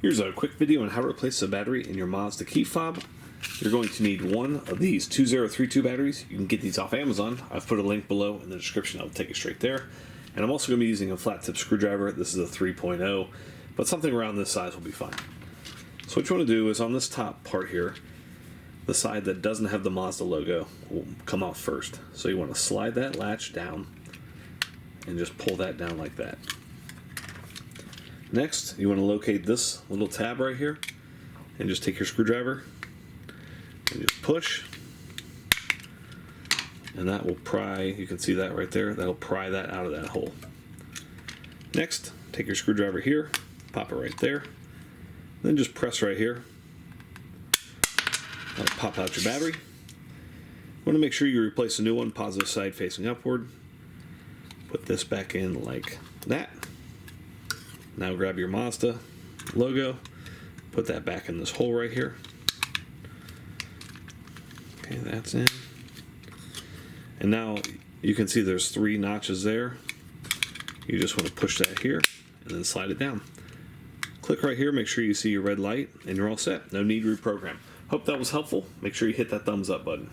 Here's a quick video on how to replace a battery in your Mazda key fob. You're going to need one of these 2032 batteries. You can get these off Amazon. I've put a link below in the description. I'll take you straight there. And I'm also going to be using a flat tip screwdriver. This is a 3.0, but something around this size will be fine. So what you want to do is on this top part here, the side that doesn't have the Mazda logo will come off first. So you want to slide that latch down and just pull that down like that. Next, you want to locate this little tab right here and just take your screwdriver and just push, and that will pry. You can see that right there. That'll pry that out of that hole. Next, take your screwdriver here, pop it right there, then just press right here. That'll pop out your battery. You want to make sure you replace a new one, positive side facing upward. Put this back in like that. Now grab your Mazda logo, put that back in this hole right here. Okay, that's in. And now you can see there's 3 notches there. You just want to push that here and then slide it down. Click right here, make sure you see your red light, and you're all set. No need to reprogram. Hope that was helpful. Make sure you hit that thumbs up button.